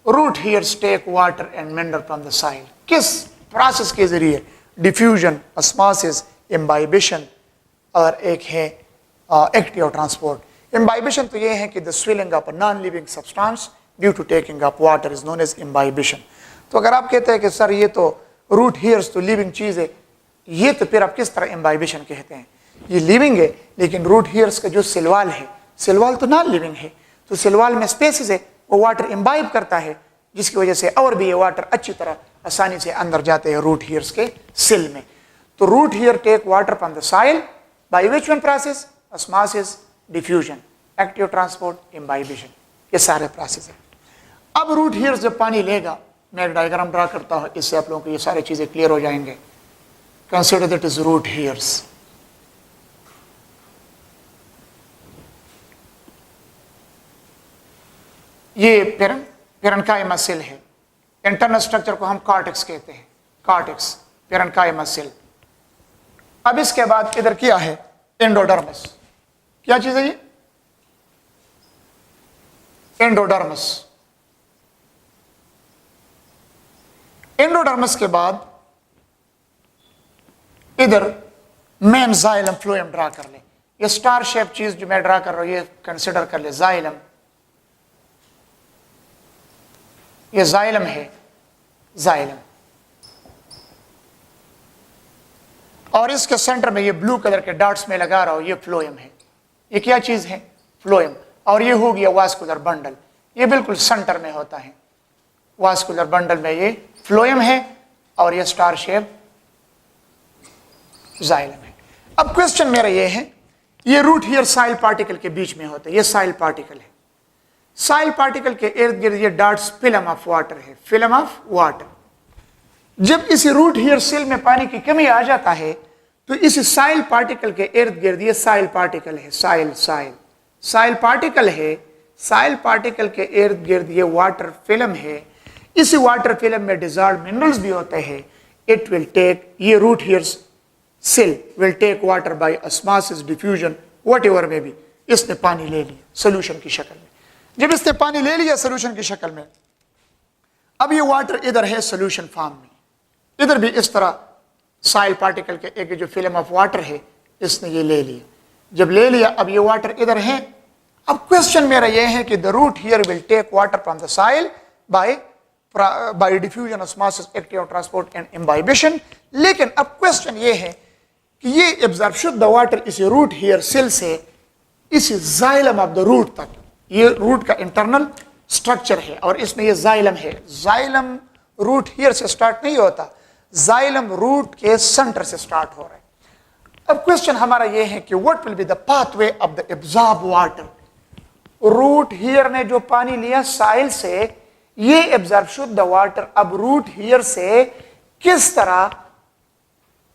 Root hairs take water and mineral from the soil, किस प्रोसेस के जरिए, डिफ्यूजन, ऑस्मोसिस, इम्बाइबिशन और एक है एक्टिव ट्रांसपोर्ट। इम्बाइबिशन तो ये है कि the swelling of a non living substance due to taking of water is known as imbibition. तो अगर आप कहते हैं कि सर ये तो रूट हियर्स तो लिविंग चीज है, ये तो फिर आप किस तरह इम्बाइबिशन कहते हैं। ये लिविंग है लेकिन रूट हियर्स का जो सिलवाल है, सिलवाल तो नॉन लिविंग है, तो सिलवाल में स्पेसिस है, वो वाटर इम्बाइब करता है, जिसकी वजह से और भी ये वाटर अच्छी तरह आसानी से अंदर जाते हैं रूट हियर्स के सेल में। तो root hair take water from the soil by which one process, osmosis, diffusion, active transport, imbibition, ये सारे प्रोसेस है। अब रूट हियर्स जब पानी लेगा, मैं एक डायग्राम ड्रा करता हूं, इससे आप लोगों को ये सारी चीजें क्लियर हो जाएंगे। Consider that is root hairs. ये पेरेन्काइमा सेल है, इंटरनल स्ट्रक्चर को हम कॉर्टेक्स कहते हैं, कॉर्टेक्स, पेरेन्काइमा सेल। अब इसके बाद इधर क्या है, एंडोडर्मिस। क्या चीज है ये, एंडोडर्मिस। एंडोडर्मिस के बाद इधर मेन जाइलम फ्लोएम ड्रा कर ले। ये स्टार शेप चीज जो मैं ड्रा कर रहा हूं, ये कंसिडर कर ले जाइलम। ये जाइलम है, जाइलम, और इसके सेंटर में ये ब्लू कलर के डॉट्स में लगा रहा हूं, ये फ्लोएम है। ये क्या चीज है, फ्लोएम। और ये हो गया वास्कुलर बंडल, ये बिल्कुल सेंटर में होता है। वास्कुलर बंडल में ये फ्लोएम है और ये स्टार शेप जाइलम है। अब क्वेश्चन मेरा ये है, ये रूट हियर साइल पार्टिकल के बीच में होते हैं, ये साइल पार्टिकल है। साइल पार्टिकल के इर्द गिर्द ये डॉट्स फिल्म ऑफ वाटर है, फिल्म ऑफ वाटर। जब इस रूट हियर सेल में पानी की कमी आ जाता है तो इस साइल पार्टिकल के इर्द गिर्द ये साइल पार्टिकल है, साइल साइल साइल पार्टिकल है। साइल पार्टिकल के इर्द गिर्द ये वाटर फिल्म है। इस वाटर फिल्म में डिजॉल्व मिनरल्स भी होते हैं। इट विल टेक, ये root hair cell will take water by osmosis, diffusion, whatever में भी, इसने पानी ले लिया सोल्यूशन की शक्ल में। जब इसने पानी ले लिया सोल्यूशन की शक्ल में, अब ये वाटर इधर है सोल्यूशन फॉर्म में, इधर भी इस तरह साइल पार्टिकल के एक जो फिल्म ऑफ वाटर है, इसने ये ले लिया। जब ले लिया, अब ये वाटर इधर है। अब क्वेश्चन मेरा ये है कि the root hair will take water from the soil by by diffusion osmosis, active transport and imbibition. लेकिन अब क्वेश्चन ये है कि ये एब्जॉर्प्शन द वाटर इस रूट हेयर सेल से इस जाइलम ऑफ द रूट तक, ये रूट का इंटरनल स्ट्रक्चर है और इसमें ये जाइलम है। जाइलम रूट हेयर से स्टार्ट नहीं होता, जाइलम रूट के सेंटर से स्टार्ट हो रहा है। अब क्वेश्चन हमारा ये है कि what will be the pathway of the absorb water. Root hair ने जो पानी लिया साइल से, ये एब्जॉर्ब शुद्ध वाटर अब रूट हियर से किस तरह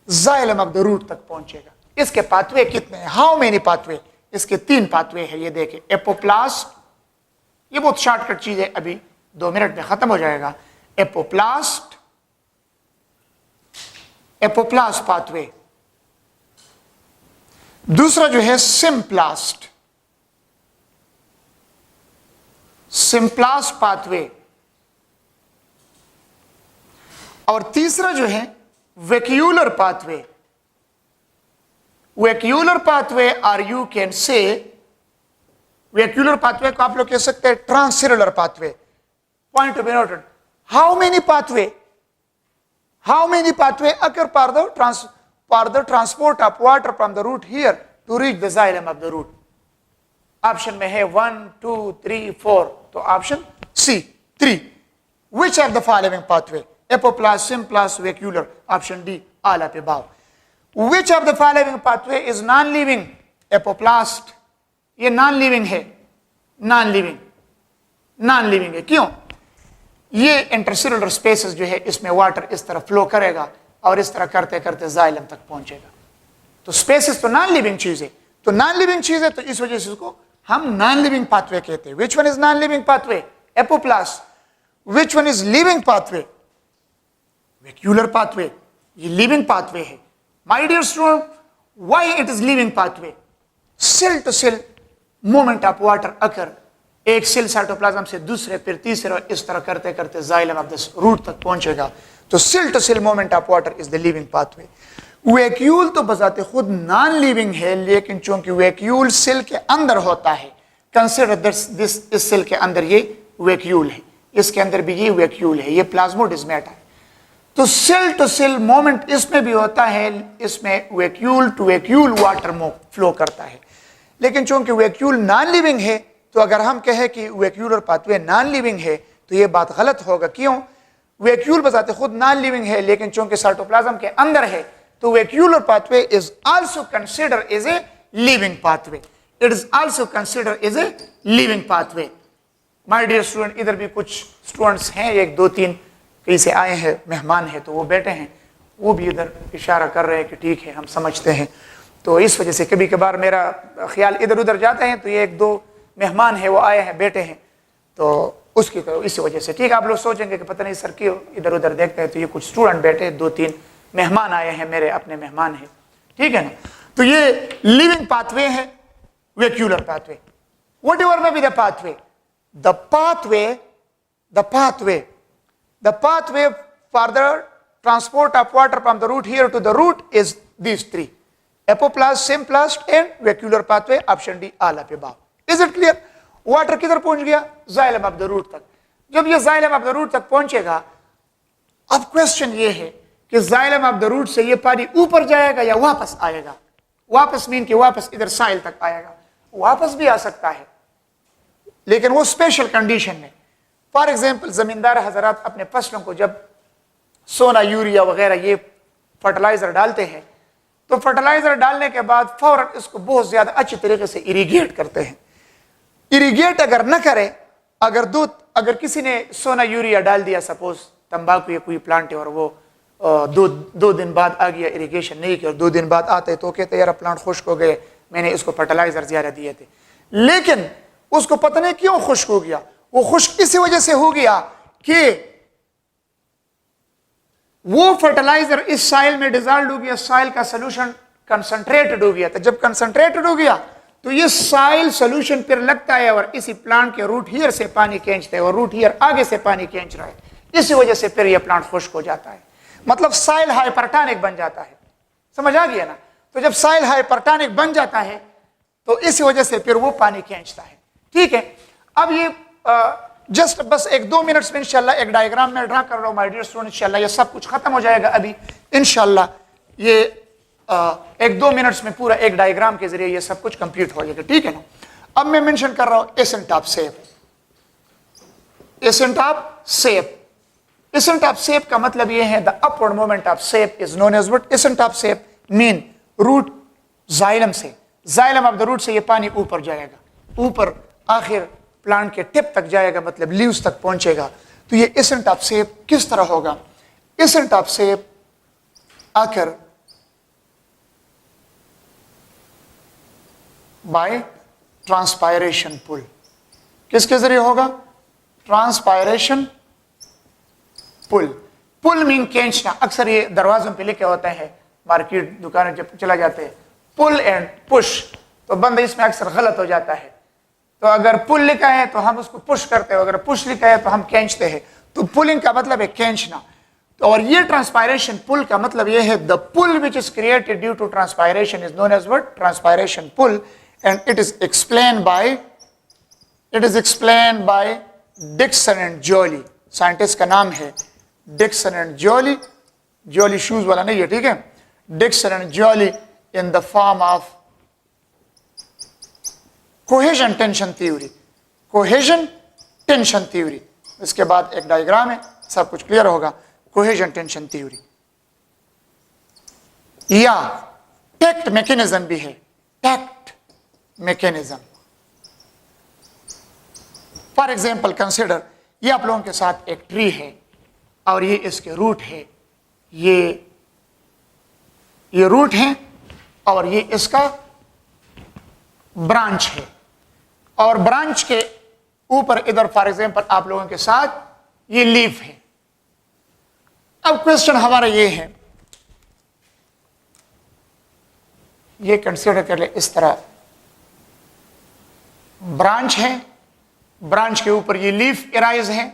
जाइलम ऑफ द रूट तक पहुंचेगा। इसके पाथवे कितने हैं, हाउ मेनी पाथवे? इसके 3 पाथवे हैं, ये देखें। एपोप्लास्ट, ये बहुत शॉर्टकट चीज है, अभी 2 मिनट में खत्म हो जाएगा। Apoplast, apoplast pathway. दूसरा जो है सिम्प्लास्ट, सिम्प्लास्ट पाथवे। और तीसरा जो है vacuolar pathway. Vacuolar pathway or you can say, vacuolar pathway को आप लोग कह सकते हैं transcellular pathway. Point to be noted, how many pathway, how many pathway occur for the transport of water from the root here to reach the xylem of the root? Option में है 1 2 3 4, तो option C 3। Which are the following pathway? Epoplast, Symplast, Vacuolar. Option D, all of above. Which of the following pathway is non-living? Epoplast, ये non-living है, non-living, non-living है। क्यों? ये intercellular spaces जो है इसमें वाटर इस तरह फ्लो करेगा और इस तरह करते करते जाइलम तक पहुंचेगा। तो स्पेसेस तो नॉन लिविंग चीज है, तो नॉन लिविंग चीज है, तो इस वजह से उसको हम नॉन लिविंग पाथवे कहते हैं। Which one is non living pathway? Apoplast. Which one is living pathway? Vacuolar pathway. ये लिविंग पाथवे है। My dear student, why it is living pathway? Cell to cell movement of water occur, एक cell cytoplasm से दूसरे, फिर तीसरे, इस तरह करते करते जाइलम ऑफ द रूट तक पहुंचेगा। तो cell to cell movement of water is the living pathway. Vacuole तो बजाते खुद नॉन लिविंग है, लेकिन चूंकि वैक्यूल सेल के अंदर होता है, कंसिडर दिस, इस सेल के अंदर ये वैक्यूल है, इसके अंदर भी ये वैक्यूल है, ये प्लाज्मोडेस्माटा है। तो सेल टू सेल मूवमेंट इसमें भी होता है, इसमें vacuole to vacuole water flow करता है। लेकिन चूंकि वैक्यूल नॉन लिविंग है, तो अगर हम कहें कि वैक्यूलर पाथवे नॉन लिविंग है तो ये बात गलत होगा। क्यों? वैक्यूल बजाते खुद नॉन लिविंग है, लेकिन चूंकि साइटोप्लाज्म के अंदर है, तो vacuolar pathway is also consider as a living pathway. It is also consider as a living pathway. My dear student, इधर भी कुछ स्टूडेंट्स हैं, 1 2 3 कहीं से आए हैं, मेहमान हैं, तो वो बैठे हैं, वो भी इधर इशारा कर रहे हैं कि ठीक है, हम समझते हैं। तो इस वजह से कभी कभार मेरा ख्याल इधर उधर जाते हैं, तो ये 1 2 मेहमान है वो आए हैं, बैठे हैं, तो उसकी इस वजह से ठीक है। आप लोग सोचेंगे कि पता नहीं सर क्यों इधर उधर देखते हैं, तो ये कुछ स्टूडेंट बैठे, 2 3 मेहमान आए हैं, मेरे अपने मेहमान हैं, ठीक है ना। तो ये लिविंग पाथवे है, वैक्यूलर पाथवे। वट एवर में B the pathway, the pathway for the transport of water from the root here to the root is these 3: epoplast, symplast and vacuolar pathway. Option D, all of above. Is it clear? Water किधर पहुंच गया? Xylem of the root तक। जब ये xylem of the root तक पहुंचेगा, अब question ये है कि जाइलम ऑफ द रूट से ये पानी ऊपर जाएगा या वापस आएगा? वापस मीन कि वापस इधर साइल तक आएगा। वापस भी आ सकता है, लेकिन वो स्पेशल कंडीशन में। फॉर एग्जाम्पल, जमींदार हजरात अपने फसलों को जब सोना, यूरिया वगैरह ये फर्टिलाइजर डालते हैं, तो फर्टिलाइजर डालने के बाद फौरन इसको बहुत ज्यादा अच्छी तरीके से इरिगेट करते हैं। इरिगेट अगर न करे, अगर किसी ने सोना यूरिया डाल दिया, सपोज तंबाकू या कोई प्लांट है, और वो दो दिन बाद आ गया, इरिगेशन नहीं किया, और 2 दिन बाद आते तो कहते यार प्लांट खुश्क हो गए, मैंने इसको फर्टिलाइजर ज्यादा दिए थे। लेकिन उसको पता नहीं क्यों खुश्क हो गया। वो खुश्क इसी वजह से हो गया कि वो फर्टिलाइजर इस साइल में डिजॉल्व हो गया, साइल का सोल्यूशन कंसंट्रेटेड हो गया। तो जब कंसंट्रेटेड हो गया, तो ये साइल सोल्यूशन फिर लगता है और इसी प्लांट के रूट हियर से पानी खींचते हैं, और रूट हियर आगे से पानी खींच रहा है, इसी वजह से फिर ये प्लांट खुश्क हो जाता है। मतलब साइल हाइपरटोनिक बन जाता है। समझ आ गया ना? तो जब साइल हाइपरटोनिक बन जाता है, तो इसी वजह से फिर वो पानी खींचता है। ठीक है। अब ये जस्ट बस 1-2 मिनट्स में इंशाल्लाह एक डायग्राम में ड्रा कर रहा हूं माय डियर स्टूडेंट, इंशाल्लाह ये सब कुछ खत्म हो जाएगा अभी इंशाल्लाह। ये 1-2 मिनट्स में पूरा एक डायग्राम के जरिए ये सब कुछ कंप्लीट हो जाएगा, ठीक है ना। अब मैं मेंशन कर रहा हूं ascent of sap. Ascent of sap, ascent of sap का मतलब ये है the upward movement of sap is known as what. Ascent of sap mean root xylem से, जाइलम ऑफ द रूट से ये पानी ऊपर जाएगा, ऊपर आखिर प्लांट के टिप तक जाएगा, मतलब लीव्स तक पहुंचेगा। तो ये एसेंट ऑफ शेप किस तरह होगा? एसेंट ऑफ शेप आखिर बाय ट्रांसपायरेशन पुल, किसके जरिए होगा? ट्रांसपायरेशन पुल। पुल मीन खींचना, अक्सर ये दरवाजों पे लिखे होते हैं, मार्केट दुकानें जब चला जाते हैं पुल एंड पुश, तो बंदा इसमें अक्सर गलत हो जाता है। तो अगर पुल लिखा है तो हम उसको पुश करते हैं, अगर पुश लिखा है तो हम खींचते हैं। तो पुलिंग का मतलब है खींचना। तो और ये ट्रांसपायरेशन पुल का मतलब ये है the pull which is created due to transpiration is known as what? Transpiration pull. And it is explain by Dixon and Joly. Scientist का नाम है Dixon and Joly, Joly shoes वाला नहीं है, ठीक है, Dixon and Joly in the form of cohesion tension theory. Cohesion tension theory, इसके बाद एक डायग्राम है, सब कुछ क्लियर होगा। कोहेजन टेंशन थ्योरी या टैक्ट मैकेनिज्म भी है, tact mechanism. For example consider, ये आप लोगों के साथ एक ट्री है और ये इसके रूट है, ये रूट है और ये इसका ब्रांच है, और ब्रांच के ऊपर इधर फॉर एग्जाम्पल आप लोगों के साथ ये लीफ है। अब क्वेश्चन हमारा ये है, ये कंसीडर कर ले इस तरह, ब्रांच है, ब्रांच के ऊपर ये लीफ एराइज है।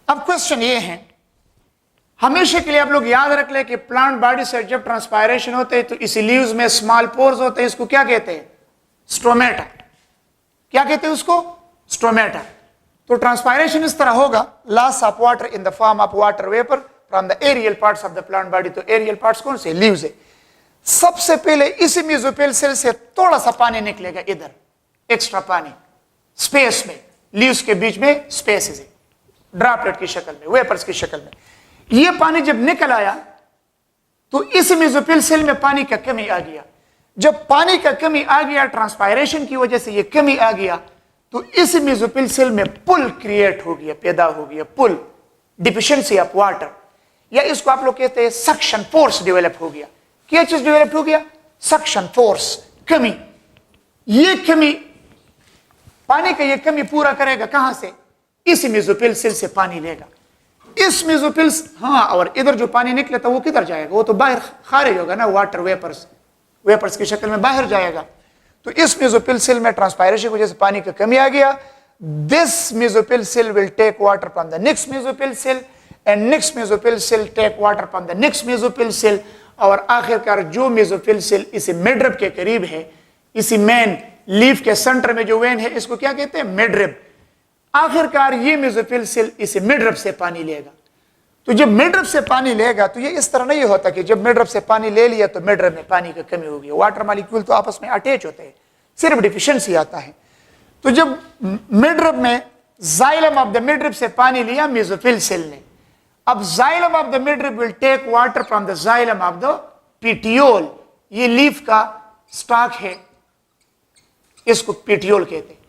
अब क्वेश्चन ये है, हमेशा के लिए आप लोग याद रख ले कि प्लांट बॉडी से जब ट्रांसपायरेशन होते हैं तो इसी लीव्स में स्मॉल पोर्स होते हैं, इसको क्या कहते हैं? स्ट्रोमेटा। क्या कहते हैं उसको? स्ट्रोमेटा। तो ट्रांसपायरेशन इस तरह होगा, loss of water in the form of water vapour from the aerial parts of the plant body. तो एरियल पार्ट्स कौन से? लीव्स है। सबसे पहले इस मेसोफिल सेल से थोड़ा सा पानी निकलेगा, इधर एक्स्ट्रा पानी स्पेस में, लीव्स के बीच में स्पेस है, ड्रॉपलेट की शक्ल में, वेपर्स की शक्ल में। ये पानी जब निकल आया तो इस मेसोफिल सेल में पानी का कमी आ गया। जब पानी का कमी आ गया, ट्रांसपायरेशन की वजह से ये कमी आ गया, तो इस मेसोफिल सेल में पुल क्रिएट हो गया, पैदा हो गया, पुल, डिफिशिएंसी ऑफ वाटर, या इसको आप लोग कहते हैं सक्शन फोर्स डेवलप हो गया। क्या चीज डेवलप हो गया? सक्शन फोर्स, कमी। ये कमी, पानी का ये कमी पूरा करेगा कहां से? इस मेसोफिल सेल से पानी लेगा। इस मेसोफिल, हाँ, और इधर जो पानी निकले था वो किधर जाएगा? वो तो बाहर खारिज होगा ना, वाटर वेपर्स, वेपर्स की शक्ल में बाहर जाएगा। तो इस मेसोफिल सेल में ट्रांसपायरेशन की वजह से पानी की कमी आ गया। This mesophyll cell will take water from the next mesophyll cell and next mesophyll cell take water from the next mesophyll cell, और आखिरकार जो मेसोफिल सेल इसी मिडरिब के करीब है, इसी मेन लीफ के सेंटर में जो वेन है, इसको क्या कहते हैं? मिडरिब। आखिरकार ये मेसोफिल सेल इसे मिडरिब से पानी लेगा। तो जब मिडरिब से पानी लेगा तो ये इस तरह नहीं होता कि जब मिडरिब से पानी ले लिया तो मिडरिब में पानी की कमी होगी। वाटर मॉलिक्यूल तो आपस में अटैच होते हैं, सिर्फ डिफिशिएंसी आता है। तो जब मिडरिब में जाइलम ऑफ द मिडरिब से पानी लिया मेसोफिल सेल ने, अब xylem of the midrib will take water from the xylem of the petiole. ये लीफ का स्टॉक है, इसको पेटियोल कहते हैं।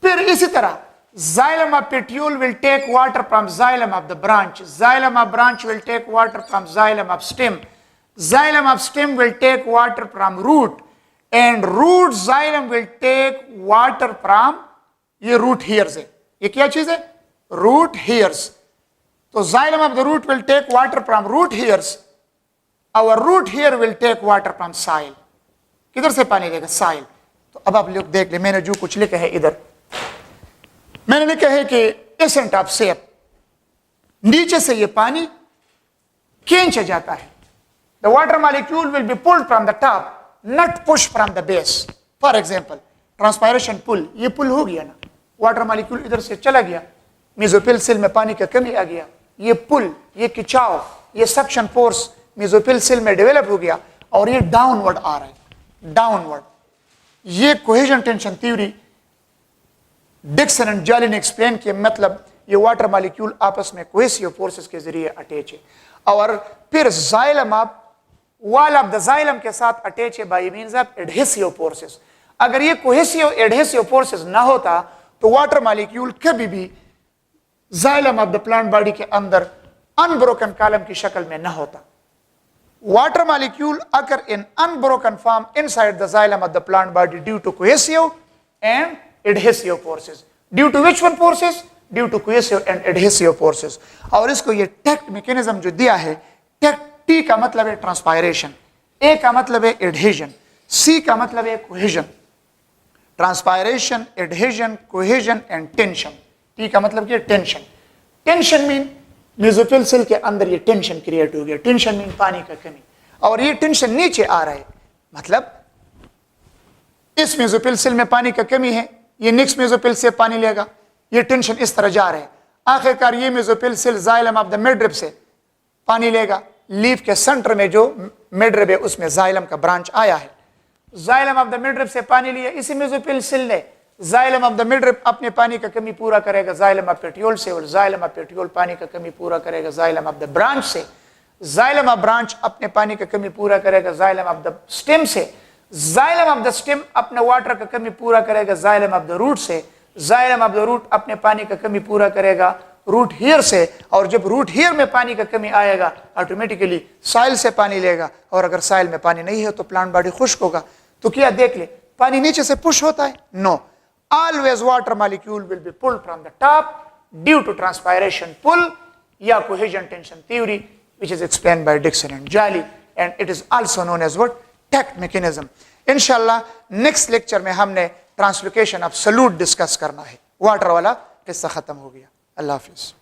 फिर इसी तरह xylem of petiole will take water from xylem of the branch. Xylem of branch will take water from xylem of stem. Xylem of stem will take water from root, and root xylem will take water from ये root hairs है। ये क्या चीज है? root hairs। तो xylem of the root will take water from root hairs. Our root hair will take water from soil. किधर से पानी लेगा? soil। तो अब आप लोग देख ले, मैंने जो कुछ लिखा है इधर, मैंने लिखा है कि एसेंट ऑफ शेप, नीचे से ये पानी खींचा जाता है। The water molecule will be pulled from the top, not push from the base. For example transpiration pull, ये पुल हो गया ना, वाटर मॉलिक्यूल इधर से चला गया, मेसोफिल सेल में पानी का कमी आ गया, ये पुल, ये खिंचाव, ये सक्शन फोर्स मेसोफिल सेल में डेवलप हो गया और ये डाउनवर्ड आ रहा है, डाउनवर्ड। ये cohesion tension theory Dixon and Joly ने एक्सप्लेन किया, मतलब ये वाटर मॉलिक्यूल आपस में कोहेसिव फोर्सेस के जरिए अटैच है और फिर जाइलम आप वॉल ऑफ द जाइलम के साथ अटैच है by means of adhesive forces. अगर ये कोहेसिव एडहेसिव फोर्सेस ना होता तो वाटर मॉलिक्यूल कभी भी xylem of the plant body के अंदर अनब्रोकन कॉलम की शक्ल में ना होता। Water molecule occur in unbroken form inside the xylem of the plant body due to cohesive and adhesive forces. Due to which one forces? Due to cohesive and adhesive forces. और इसको ये टेक्ट mechanism जो दिया है, टेक्ट T का मतलब है transpiration, ए का मतलब है एडहेजन, सी का मतलब है cohesion. Transpiration, adhesion, cohesion and tension. T का मतलब क्या? Tension. Tension mean mesophyll cell के अंदर ये टेंशन क्रिएट हो गया, टेंशन मीन पानी का कमी, और ये टेंशन नीचे आ रहा है, मतलब इस मेसोफिल सेल में पानी का कमी है, ये नेक्स्ट मेसोफिल से पानी लेगा, ये टेंशन इस तरह जा रहा है, आखिरकार ये mesophyll cell xylem of the midrib से पानी लेगा, लीफ के सेंटर में जो मिडरिब है उसमें जाइलम का ब्रांच आया है, जाइलम ऑफ द मिडरिब से पानी लिया, इसी मेसोफिल सेल ने जाइलम ऑफ द मिडरिब अपने पानी का कमी पूरा करेगा जाइलम ऑफ पेटियोल से, और जाइलम ऑफ पेटियोल पानी का कमी पूरा करेगा जाइलम ऑफ द ब्रांच से, जाइलम ऑफ ब्रांच अपने पानी का कमी पूरा करेगा जाइलम ऑफ द स्टेम से, जाइलम ऑफ द स्टेम अपने वाटर का कमी पूरा करेगा जाइलम ऑफ द रूट से, जाइलम ऑफ द रूट अपने पानी का कमी पूरा करेगा रूट हियर से, और जब रूट हियर में पानी का कमी आएगा ऑटोमेटिकली सॉइल से पानी लेगा, और अगर सॉइल में पानी नहीं है तो प्लांट बॉडी खुश्क होगा। तो क्या देख ले, पानी नीचे से पुश होता है? No, always water molecule will be pulled from the top due to transpiration pull या cohesion tension theory, which is explained by Dickson and Jolly, and it is also known as what? Tect mechanism. इंशाल्लाह next lecture में हमने translocation of solute discuss करना है। Water वाला किस्सा खत्म हो गया। अल्लाह हाफिज।